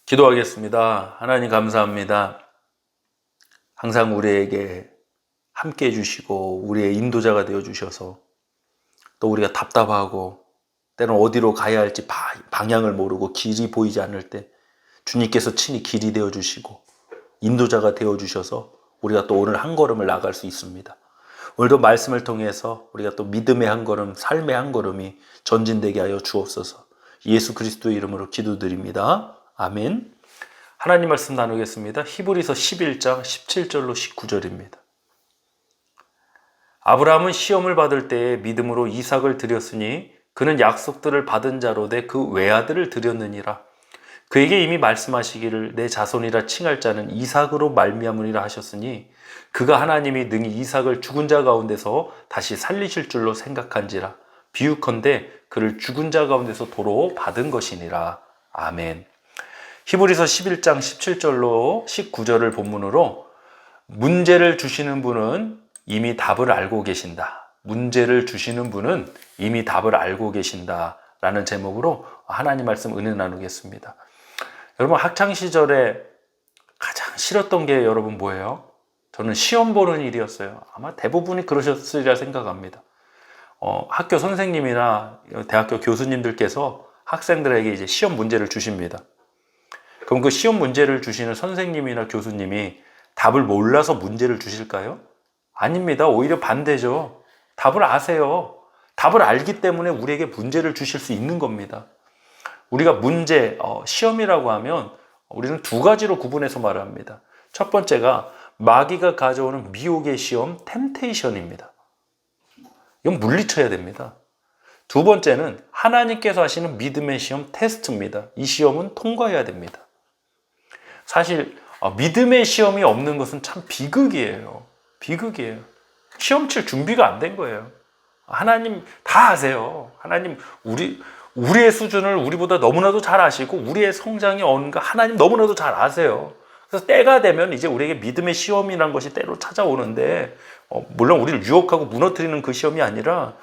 기도하겠습니다. 하나님 감사합니다. 항상 우리에게 함께 해주시고 우리의 인도자가 되어주셔서 또 우리가 답답하고 때로는 어디로 가야 할지 방향을 모르고 길이 보이지 않을 때 주님께서 친히 길이 되어주시고 인도자가 되어주셔서 우리가 또 오늘 한 걸음을 나갈 수 있습니다. 오늘도 말씀을 통해서 우리가 또 믿음의 한 걸음, 삶의 한 걸음이 전진되게 하여 주옵소서. 예수 그리스도의 이름으로 기도드립니다. 아멘. 하나님 말씀 나누겠습니다. 히브리서 11장 17절로 19절입니다. 아브라함은 시험을 받을 때에 믿음으로 이삭을 드렸으니 그는 약속들을 받은 자로 돼 그 외아들을 드렸느니라. 그에게 이미 말씀하시기를 내 자손이라 칭할 자는 이삭으로 말미암으리라 하셨으니 그가 하나님이 능히 이삭을 죽은 자 가운데서 다시 살리실 줄로 생각한지라. 비유컨대 그를 죽은 자 가운데서 도로 받은 것이니라. 아멘. 히브리서 11장 17절로 19절을 본문으로 문제를 주시는 분은 이미 답을 알고 계신다. 문제를 주시는 분은 이미 답을 알고 계신다. 라는 제목으로 하나님 말씀 은혜 나누겠습니다. 여러분 학창시절에 가장 싫었던 게 여러분 뭐예요? 저는 시험 보는 일이었어요. 아마 대부분이 그러셨으리라 생각합니다. 학교 선생님이나 대학교 교수님들께서 학생들에게 이제 시험 문제를 주십니다. 그럼 그 시험 문제를 주시는 선생님이나 교수님이 답을 몰라서 문제를 주실까요? 아닙니다. 오히려 반대죠. 답을 아세요. 답을 알기 때문에 우리에게 문제를 주실 수 있는 겁니다. 우리가 문제, 시험이라고 하면 우리는 두 가지로 구분해서 말합니다. 첫 번째가 마귀가 가져오는 미혹의 시험, 템테이션입니다. 이건 물리쳐야 됩니다. 두 번째는 하나님께서 하시는 믿음의 시험, 테스트입니다. 이 시험은 통과해야 됩니다. 사실 믿음의 시험이 없는 것은 참 비극이에요. 비극이에요. 시험 칠 준비가 안 된 거예요. 하나님 다 아세요. 하나님 우리의 수준을 우리보다 너무나도 잘 아시고 우리의 성장이 어는가 하나님 너무나도 잘 아세요. 그래서 때가 되면 이제 우리에게 믿음의 시험이라는 것이 때로 찾아오는데 물론 우리를 유혹하고 무너뜨리는 그 시험이 아니라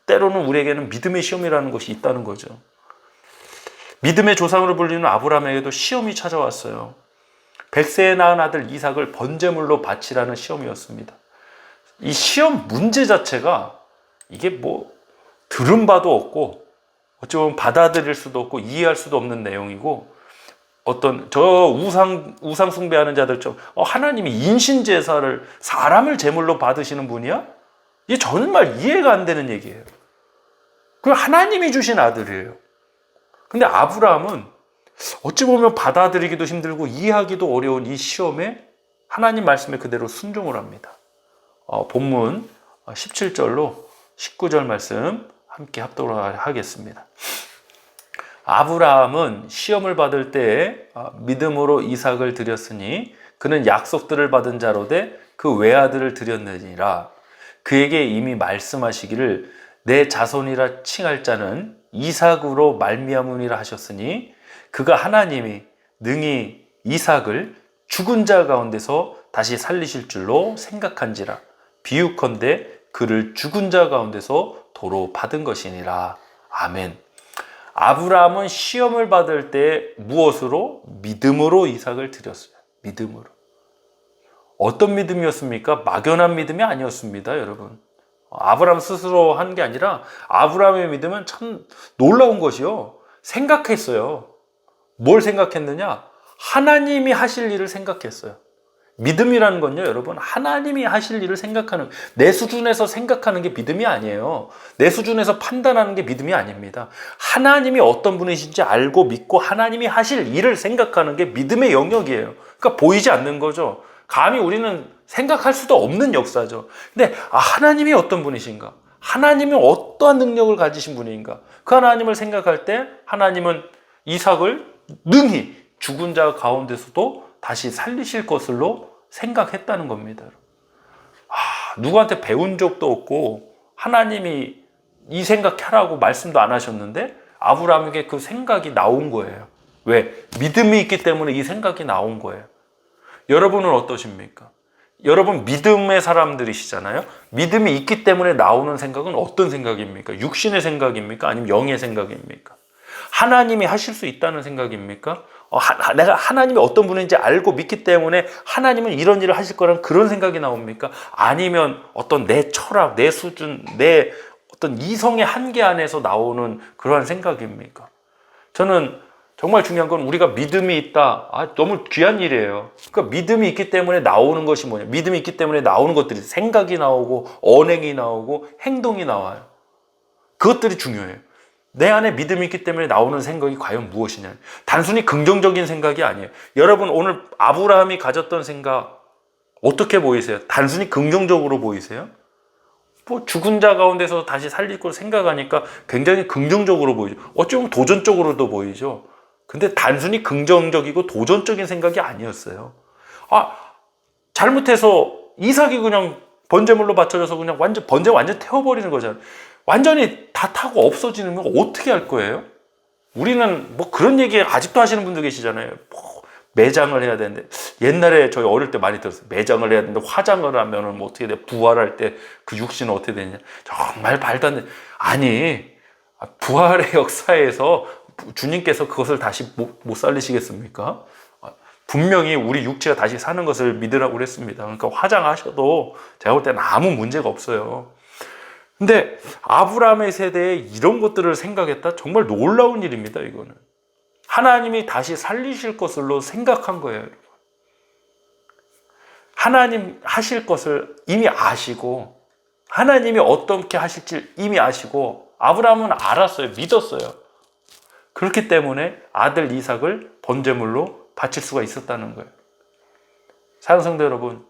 때로는 우리에게는 믿음의 시험이라는 것이 있다는 거죠. 믿음의 조상으로 불리는 아브라함에게도 시험이 찾아왔어요. 100세에 낳은 아들 이삭을 번제물로 바치라는 시험이었습니다. 이 시험 문제 자체가 이게 뭐 들은 바도 없고 어찌 보면 받아들일 수도 없고 이해할 수도 없는 내용이고 어떤 저 우상 숭배하는 자들처럼 하나님이 인신제사를 사람을 제물로 받으시는 분이야? 이게 정말 이해가 안 되는 얘기예요. 그 하나님이 주신 아들이에요. 근데 아브라함은 어찌 보면 받아들이기도 힘들고 이해하기도 어려운 이 시험에 하나님 말씀에 그대로 순종을 합니다. 본문 17절로 19절 말씀 함께 합독을 하겠습니다. 아브라함은 시험을 받을 때에 믿음으로 이삭을 드렸으니 그는 약속들을 받은 자로 돼 그 외아들을 드렸느니라. 그에게 이미 말씀하시기를 내 자손이라 칭할 자는 이삭으로 말미암으리라 하셨으니 그가 하나님이 능히 이삭을 죽은 자 가운데서 다시 살리실 줄로 생각한지라. 비유컨대 그를 죽은 자 가운데서 도로 받은 것이니라. 아멘. 아브라함은 시험을 받을 때 무엇으로? 믿음으로 이삭을 드렸어요. 믿음으로. 어떤 믿음이었습니까? 막연한 믿음이 아니었습니다, 여러분. 아브라함 스스로 한 게 아니라 아브라함의 믿음은 참 놀라운 것이요. 생각했어요. 뭘 생각했느냐? 하나님이 하실 일을 생각했어요. 믿음이라는 건요, 여러분, 하나님이 하실 일을 생각하는, 내 수준에서 생각하는 게 믿음이 아니에요. 내 수준에서 판단하는 게 믿음이 아닙니다. 하나님이 어떤 분이신지 알고 믿고 하나님이 하실 일을 생각하는 게 믿음의 영역이에요. 그러니까 보이지 않는 거죠. 감히 우리는 생각할 수도 없는 역사죠. 근데 하나님이 어떤 분이신가? 하나님이 어떠한 능력을 가지신 분인가? 그 하나님을 생각할 때 하나님은 이삭을 능히 죽은 자 가운데서도 다시 살리실 것으로 생각했다는 겁니다. 누구한테 배운 적도 없고 하나님이 이 생각하라고 말씀도 안 하셨는데 아브라함에게 그 생각이 나온 거예요. 왜? 믿음이 있기 때문에 이 생각이 나온 거예요. 여러분은 어떠십니까? 여러분 믿음의 사람들이시잖아요. 믿음이 있기 때문에 나오는 생각은 어떤 생각입니까? 육신의 생각입니까? 아니면 영의 생각입니까? 하나님이 하실 수 있다는 생각입니까? 내가 하나님이 어떤 분인지 알고 믿기 때문에 하나님은 이런 일을 하실 거라는 그런 생각이 나옵니까? 아니면 어떤 내 철학, 내 수준, 내 어떤 이성의 한계 안에서 나오는 그러한 생각입니까? 저는 정말 중요한 건 우리가 믿음이 있다. 너무 귀한 일이에요. 그러니까 믿음이 있기 때문에 나오는 것이 뭐냐? 믿음이 있기 때문에 나오는 것들이 생각이 나오고 언행이 나오고 행동이 나와요. 그것들이 중요해요. 내 안에 믿음이 있기 때문에 나오는 생각이 과연 무엇이냐? 단순히 긍정적인 생각이 아니에요. 여러분 오늘 아브라함이 가졌던 생각 어떻게 보이세요? 단순히 긍정적으로 보이세요? 뭐 죽은 자 가운데서 다시 살릴 걸 생각하니까 굉장히 긍정적으로 보이죠. 어쩌면 도전적으로도 보이죠. 근데 단순히 긍정적이고 도전적인 생각이 아니었어요. 잘못해서 이삭이 그냥 번제물로 바쳐져서 그냥 번제 완전 태워버리는 거잖아요. 완전히 다 타고 없어지는 건 어떻게 할 거예요? 우리는 뭐 그런 얘기 아직도 하시는 분들 계시잖아요. 뭐 매장을 해야 되는데, 옛날에 저희 어릴 때 많이 들었어요. 매장을 해야 되는데 화장을 하면은 뭐 어떻게 돼? 부활할 때 그 육신은 어떻게 되냐? 정말 말도 안 돼. 아니, 부활의 역사에서 주님께서 그것을 다시 못 살리시겠습니까? 분명히 우리 육체가 다시 사는 것을 믿으라고 그랬습니다. 그러니까 화장하셔도 제가 볼 때는 아무 문제가 없어요. 근데 아브라함의 세대에 이런 것들을 생각했다? 정말 놀라운 일입니다, 이거는. 하나님이 다시 살리실 것으로 생각한 거예요, 여러분. 하나님 하실 것을 이미 아시고, 하나님이 어떻게 하실지 이미 아시고, 아브라함은 알았어요, 믿었어요. 그렇기 때문에 아들 이삭을 번제물로 바칠 수가 있었다는 거예요. 사랑하는 성도 여러분,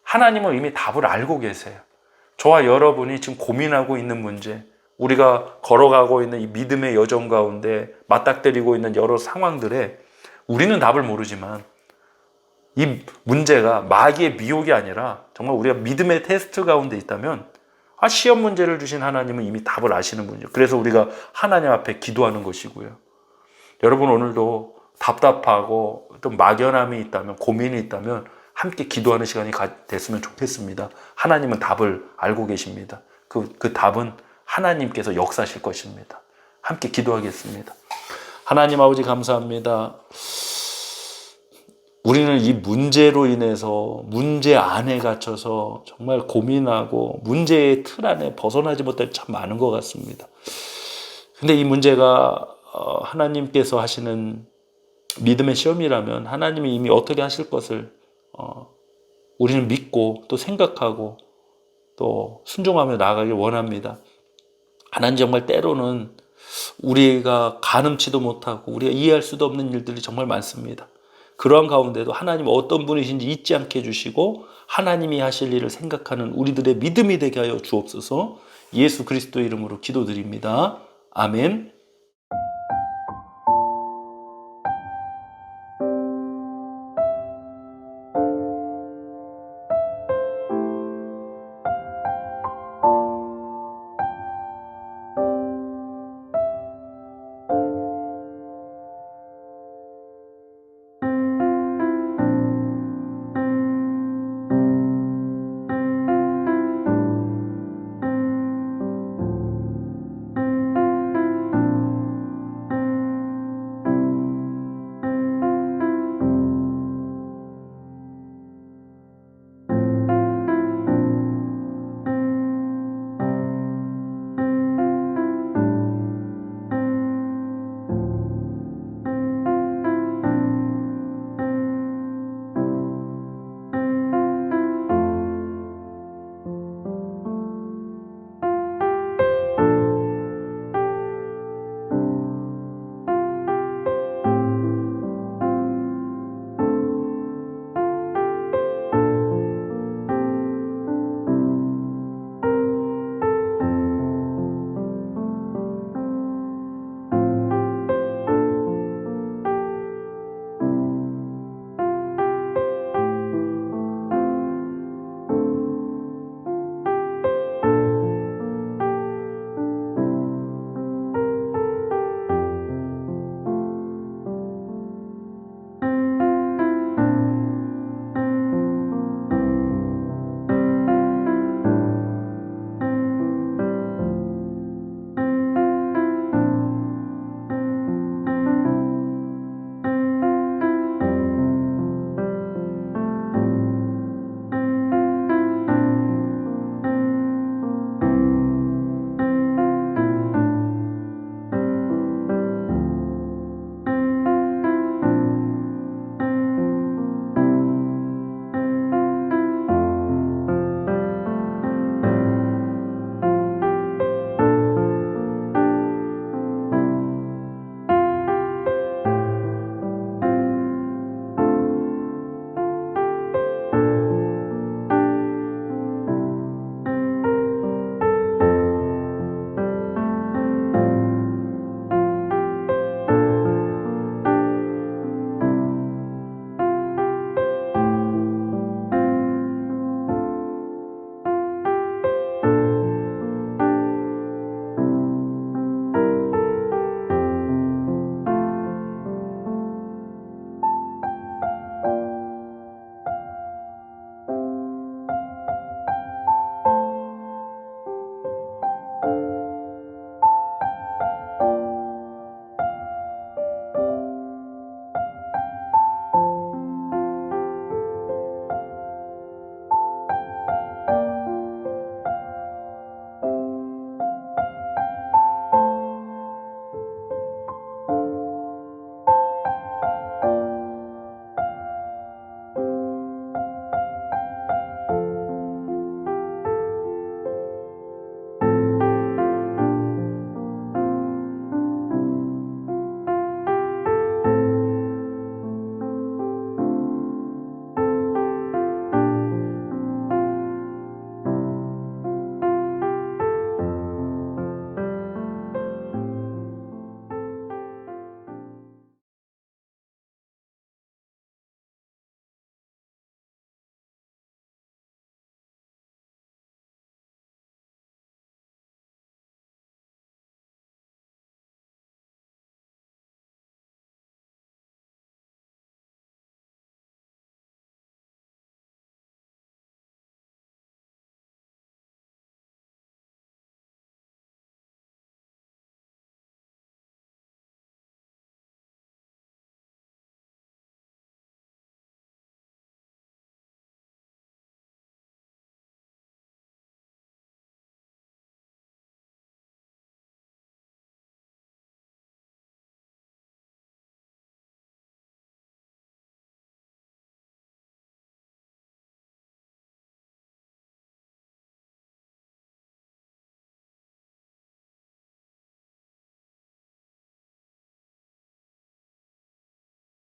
하나님은 이미 답을 알고 계세요. 저와 여러분이 지금 고민하고 있는 문제, 우리가 걸어가고 있는 이 믿음의 여정 가운데 맞닥뜨리고 있는 여러 상황들에 우리는 답을 모르지만 이 문제가 마귀의 미혹이 아니라 정말 우리가 믿음의 테스트 가운데 있다면 시험 문제를 주신 하나님은 이미 답을 아시는 분이죠. 그래서 우리가 하나님 앞에 기도하는 것이고요. 여러분 오늘도 답답하고 좀 막연함이 있다면, 고민이 있다면 함께 기도하는 시간이 됐으면 좋겠습니다. 하나님은 답을 알고 계십니다. 그 답은 하나님께서 역사하실 것입니다. 함께 기도하겠습니다. 하나님 아버지 감사합니다. 우리는 이 문제로 인해서 문제 안에 갇혀서 정말 고민하고 문제의 틀 안에 벗어나지 못할 참 많은 것 같습니다. 근데 이 문제가 하나님께서 하시는 믿음의 시험이라면 하나님이 이미 어떻게 하실 것을 우리는 믿고 또 생각하고 또 순종하며 나아가길 원합니다. 하나님 정말 때로는 우리가 가늠치도 못하고 우리가 이해할 수도 없는 일들이 정말 많습니다. 그러한 가운데도 하나님 어떤 분이신지 잊지 않게 해주시고 하나님이 하실 일을 생각하는 우리들의 믿음이 되게 하여 주옵소서. 예수 그리스도 이름으로 기도드립니다. 아멘.